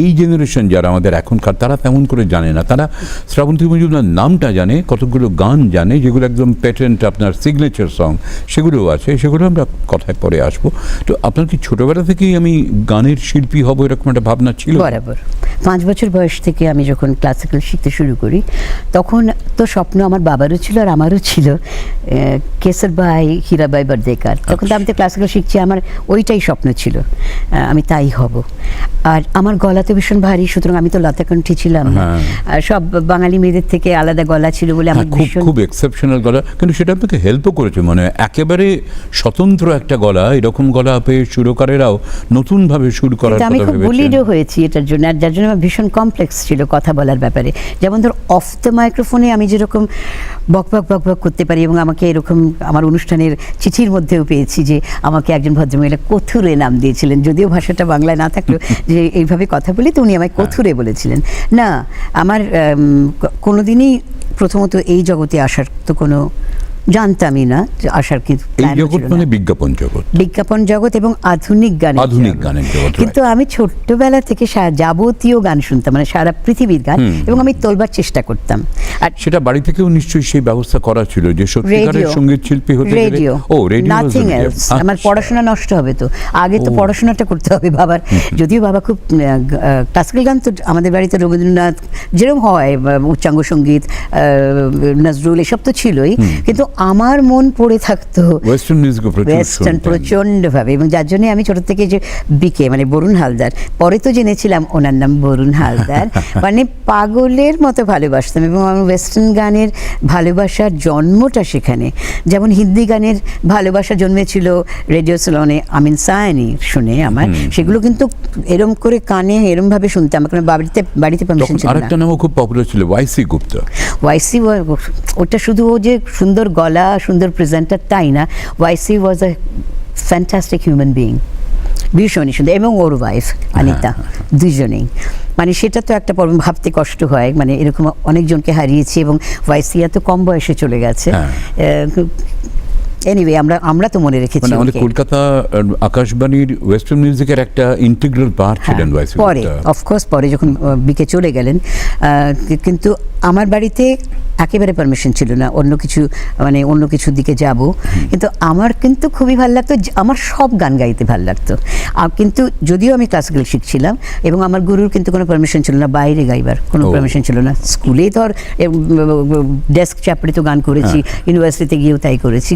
এই জেনারেশন যারা আমাদের এখনকার, তারা তেমন করে জানে না। তারা শ্রাবন্তী মজুমদার নামটা জানে, কতগুলো গান জানে যেগুলো একদম প্যাটেন্ট, আপনার সিগনেচার সং, সেগুলোও আছে, সেগুলো আমরা কথায় পরে আসবো। তো আপনার কি ছোটবেলা থেকেই আমি গানের শিল্পী হব এরকম একটা ভাবনা ছিল? বরাবর 5 বছর বয়স থেকে আমি যখন ক্লাসিক্যাল শিখতে শুরু করি, তখন তো স্বপ্ন আমার বাবারও ছিল আর আমারও ছিল, কেসরবাই, হীরাবাই বর্দেকার। তখন তো আমি তো ক্লাসিক্যাল শিখছি, আমার ওইটাই স্বপ্ন ছিল, আমি তাই হব। আর আমার গলা তো ভীষণ ভারী, সুতরাং আমি তো লতাকণ্ঠী ছিলাম না। আর সব বাঙালি মেয়েদের থেকে আলাদা গলা ছিল বলে আমার খুব এক্সেপশনাল গলা, কিন্তু সেটা আপনাকে হেল্পও করেছে, মানে একেবারে স্বতন্ত্র একটা গলা, এরকম গলা পেয়ে সুরকারেরাও নতুনভাবে সুর করার কথা আমি খুব ভেবেছেন। বুলিডও হয়েছি এটার জন্য, আর যার জন্য আমার ভীষণ কমপ্লেক্স ছিল কথা বলার ব্যাপারে। যেমন ধর অফ দ্য মাইক্রোফোনে আমি যেরকম বক বক বক বক করতে পারি, এবং আমাকে এরকম আমার অনুষ্ঠানের চিঠির মধ্যেও পেয়েছি যে আমাকে একজন ভদ্রমহিলা কথুরে নাম দিয়েছিলেন, যদিও ভাষাটা বাংলায় না থাকলেও যে এইভাবে কথা বলি, তো উনি আমায় কথুরে বলেছিলেন। না, আমার কোনোদিনই প্রথমত এই জগতে আসার তো কোনো জানতামই না, যে আসার কিন্তু এই জগৎ মানে বিজ্ঞাপন জগৎ, বিজ্ঞাপন জগৎ এবং আধুনিক গানের জগৎ। কিন্তু আমি ছোট্টবেলা থেকে যাবতীয় গান শুনতাম, মানে সারা পৃথিবীর গান, এবং আমি তোলবার চেষ্টা করতাম। আর সেটা বাড়ি থেকেও নিশ্চয়ই সেই ব্যবস্থা করা ছিল যে সত্যিকারের সঙ্গীত শিল্পী হতে গেলে রেডিও, নাথিং এলস। আমার পড়াশোনা নষ্ট হবে, তো আগে তো পড়াশোনাটা করতে হবে বাবার। যদিও বাবা খুব ক্লাসিক্যাল গান, তো আমাদের বাড়িতে রবীন্দ্রনাথ যেরকম হয়, উচ্চাঙ্গ সঙ্গীত, নজরুল, এসব তো ছিলই, কিন্তু আমার মন পড়ে থাকতো ওয়েস্টার্ন প্রচন্ডভাবে, এবং যার জন্য আমি ছোট থেকে যে বিকে, মানে বরুণ হালদার, পরে তো জেনেছিলাম ওনার নাম বরুণ হালদার, মানে পাগলের মতো ভালোবাসতাম। এবং আমার ওয়েস্টার্ন গানের ভালোবাসার জন্মটা সেখানে, যেমন হিন্দি গানের ভালোবাসা জন্মেছিল রেডিও সেলনে আমিন সায়ানি শুনে আমার, সেগুলো কিন্তু এরম করে কানে এরমভাবে শুনতাম, কারণ বাড়িতে পারমিশন ছিল না। আরেকটা নামও খুব পপুলার ছিল, ওয়াইসি গুপ্তা। ওয়াইসি, ওটা শুধু ও যে সুন্দর গলা, সুন্দর প্রেজেন্টার, তাই না, ওয়াইসি ওয়াজ আ ফ্যান্টাস্টিক হিউম্যান বিইং, ভীষণই সুন্দর। এবং ওর ওয়াইফ অনিতা, দুজনেই, মানে সেটা তো একটা ভাবতে কষ্ট হয়, মানে এরকম অনেকজনকে হারিয়েছি, এবং ওয়াইসি এত কম বয়সে চলে গেছে। এনিওয়ে, আমরা তো মনে রেখেছি। মানে আমাদের কলকাতা আকাশবাণীর ওয়েস্টার্ন মিউজিকের একটা ইন্টিগ্রাল পার্ট ছিলেন ওয়াইসি গুপ্তা। পরে অফকোর্স, পরে যখন বিকে চলে গেলেন, কিন্তু আমার বাড়িতে একেবারে পারমিশন ছিল না অন্য কিছু, মানে অন্য কিছুর দিকে যাব। কিন্তু আমার কিন্তু খুবই ভালো লাগতো, আমার সব গান গাইতে ভালো লাগতো। কিন্তু যদিও আমি ক্লাসিক্যাল শিখছিলাম, এবং আমার গুরুর কিন্তু কোনো পারমিশন ছিল না বাইরে গাইবার, কোনো পারমিশন ছিল না। স্কুলে ধর ডেস্ক চাপড়ে তো গান করেছি, ইউনিভার্সিটিতে গিয়েও তাই করেছি।